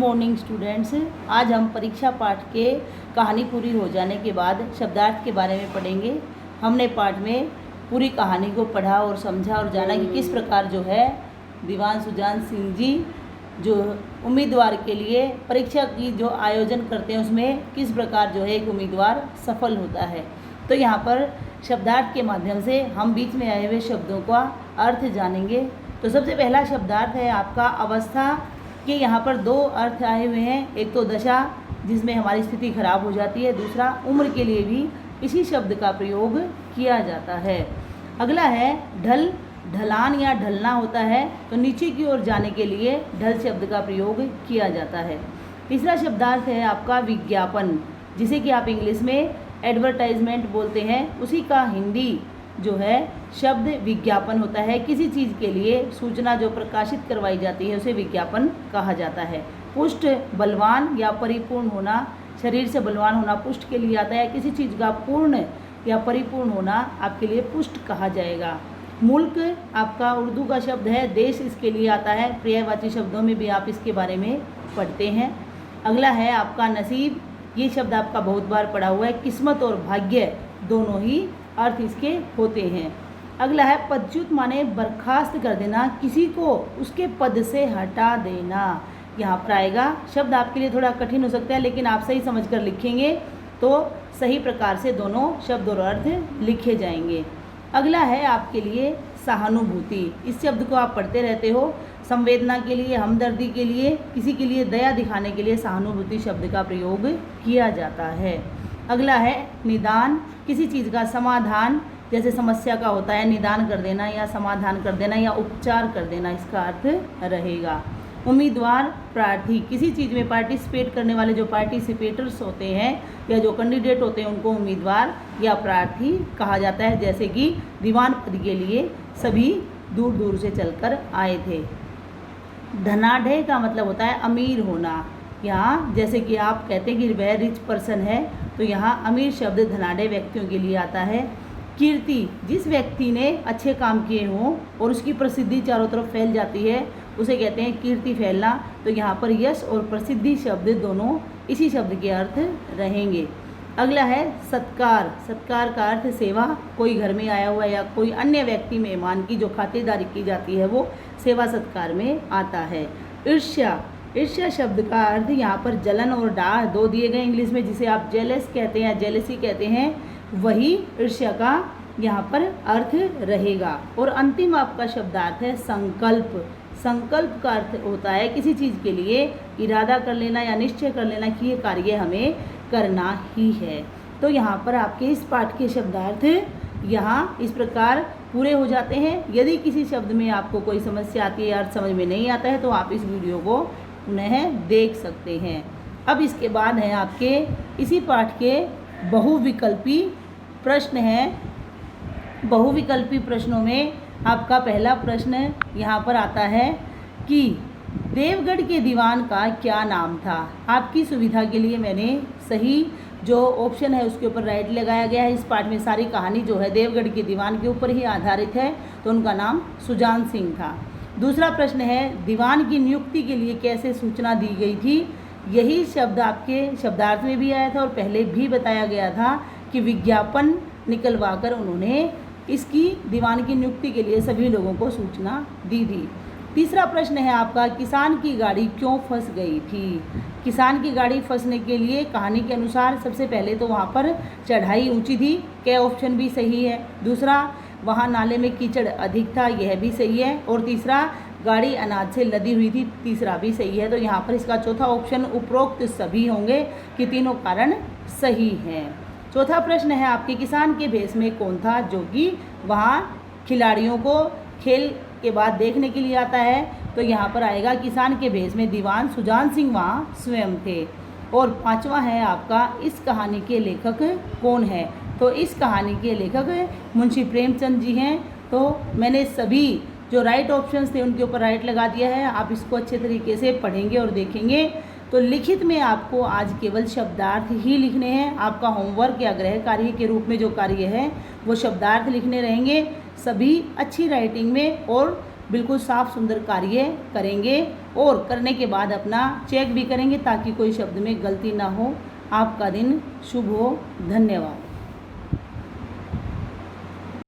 Morning students. आज हम परीक्षा पाठ के कहानी पूरी हो जाने के बाद शब्दार्थ के बारे में पढ़ेंगे। हमने पाठ में पूरी कहानी को पढ़ा और समझा और जाना कि किस प्रकार जो है दीवान सुजान सिंह जी जो उम्मीदवार के लिए परीक्षा की जो आयोजन करते हैं उसमें किस प्रकार जो है एक उम्मीदवार सफल होता है। तो यहाँ पर शब्दार्थ के माध्यम से हम बीच में आए हुए शब्दों का अर्थ जानेंगे। तो सबसे पहला शब्दार्थ है आपका अवस्था के। यहाँ पर दो अर्थ आए हुए हैं, एक तो दशा जिसमें हमारी स्थिति खराब हो जाती है, दूसरा उम्र के लिए भी इसी शब्द का प्रयोग किया जाता है। अगला है ढल, ढलान या ढलना होता है तो नीचे की ओर जाने के लिए ढल शब्द का प्रयोग किया जाता है। तीसरा शब्दार्थ है आपका विज्ञापन, जिसे कि आप इंग्लिश में एडवर्टाइजमेंट बोलते हैं, उसी का हिंदी जो है शब्द विज्ञापन होता है। किसी चीज़ के लिए सूचना जो प्रकाशित करवाई जाती है उसे विज्ञापन कहा जाता है। पुष्ट, बलवान या परिपूर्ण होना, शरीर से बलवान होना पुष्ट के लिए आता है। किसी चीज़ का पूर्ण या परिपूर्ण होना आपके लिए पुष्ट कहा जाएगा। मुल्क आपका उर्दू का शब्द है, देश इसके लिए आता है। पर्यायवाची शब्दों में भी आप इसके बारे में पढ़ते हैं। अगला है आपका नसीब, ये शब्द आपका बहुत बार पढ़ा हुआ है। किस्मत और भाग्य दोनों ही अर्थ इसके होते हैं। अगला है पदच्युत, माने बर्खास्त कर देना, किसी को उसके पद से हटा देना। यहाँ पर आएगा शब्द आपके लिए थोड़ा कठिन हो सकता है, लेकिन आप सही समझकर लिखेंगे तो सही प्रकार से दोनों शब्द और अर्थ लिखे जाएंगे। अगला है आपके लिए सहानुभूति, इस शब्द को आप पढ़ते रहते हो। संवेदना के लिए, हमदर्दी के लिए, किसी के लिए दया दिखाने के लिए सहानुभूति शब्द का प्रयोग किया जाता है। अगला है निदान, किसी चीज़ का समाधान, जैसे समस्या का होता है निदान कर देना या समाधान कर देना या उपचार कर देना, इसका अर्थ रहेगा। उम्मीदवार, प्रार्थी, किसी चीज़ में पार्टिसिपेट करने वाले जो पार्टिसिपेटर्स होते हैं या जो कैंडिडेट होते हैं उनको उम्मीदवार या प्रार्थी कहा जाता है। जैसे कि दीवान पद के लिए सभी दूर दूर से चलकर आए थे। धनाढ़ का मतलब होता है अमीर होना। यहाँ जैसे कि आप कहते हैं कि वह रिच पर्सन है, तो यहाँ अमीर शब्द धनाढ़ व्यक्तियों के लिए आता है। कीर्ति, जिस व्यक्ति ने अच्छे काम किए हों और उसकी प्रसिद्धि चारों तरफ फैल जाती है उसे कहते हैं कीर्ति फैलना। तो यहाँ पर यश और प्रसिद्धि शब्द दोनों इसी शब्द के अर्थ रहेंगे। अगला है सत्कार, सत्कार का अर्थ सेवा, कोई घर में आया हुआ या कोई अन्य व्यक्ति मेहमान की जो खातिरदारी की जाती है वो सेवा सत्कार में आता है। ईर्ष्या, ईर्ष्या शब्द का अर्थ यहाँ पर जलन और डाह दो दिए गए इंग्लिश में, जिसे आप जेलस कहते हैं, जेलसी कहते हैं, वही ईर्ष्या का यहाँ पर अर्थ रहेगा। और अंतिम आपका शब्दार्थ है संकल्प। संकल्प का अर्थ होता है किसी चीज़ के लिए इरादा कर लेना या निश्चय कर लेना कि ये कार्य हमें करना ही है। तो यहाँ पर आपके इस पाठ के शब्दार्थ यहाँ इस प्रकार पूरे हो जाते हैं। यदि किसी शब्द में आपको कोई समस्या आती है, अर्थ समझ में नहीं आता है, तो आप इस वीडियो को पुनः देख सकते हैं। अब इसके बाद है आपके इसी पाठ के बहुविकल्पी प्रश्न हैं। बहुविकल्पी प्रश्नों में आपका पहला प्रश्न यहाँ पर आता है कि देवगढ़ के दीवान का क्या नाम था। आपकी सुविधा के लिए मैंने सही जो ऑप्शन है उसके ऊपर राइट लगाया गया है। इस पाठ में सारी कहानी जो है देवगढ़ के दीवान के ऊपर ही आधारित है, तो उनका नाम सुजान सिंह था। दूसरा प्रश्न है दीवान की नियुक्ति के लिए कैसे सूचना दी गई थी। यही शब्द आपके शब्दार्थ में भी आया था और पहले भी बताया गया था कि विज्ञापन निकलवाकर उन्होंने इसकी दीवान की नियुक्ति के लिए सभी लोगों को सूचना दी थी। तीसरा प्रश्न है आपका किसान की गाड़ी क्यों फंस गई थी। किसान की गाड़ी फंसने के लिए कहानी के अनुसार सबसे पहले तो वहाँ पर चढ़ाई ऊंची थी, क्या ऑप्शन भी सही है। दूसरा, वहाँ नाले में कीचड़ अधिक था, यह भी सही है। और तीसरा, गाड़ी अनाज से लदी हुई थी, तीसरा भी सही है। तो यहाँ पर इसका चौथा ऑप्शन उपरोक्त सभी होंगे कि तीनों कारण सही हैं। चौथा प्रश्न है आपके किसान के भेष में कौन था जो कि वहाँ खिलाड़ियों को खेल के बाद देखने के लिए आता है। तो यहाँ पर आएगा किसान के भेष में दीवान सुजान सिंह वहाँ स्वयं थे। और पांचवा है आपका इस कहानी के लेखक कौन है। तो इस कहानी के लेखक मुंशी प्रेमचंद जी हैं। तो मैंने सभी जो राइट ऑप्शंस थे उनके ऊपर राइट लगा दिया है। आप इसको अच्छे तरीके से पढ़ेंगे और देखेंगे। तो लिखित में आपको आज केवल शब्दार्थ ही लिखने हैं। आपका होमवर्क या गृह कार्य के रूप में जो कार्य है वो शब्दार्थ लिखने रहेंगे, सभी अच्छी राइटिंग में और बिल्कुल साफ सुंदर कार्य करेंगे और करने के बाद अपना चेक भी करेंगे ताकि कोई शब्द में गलती ना हो। आपका दिन शुभ हो। धन्यवाद।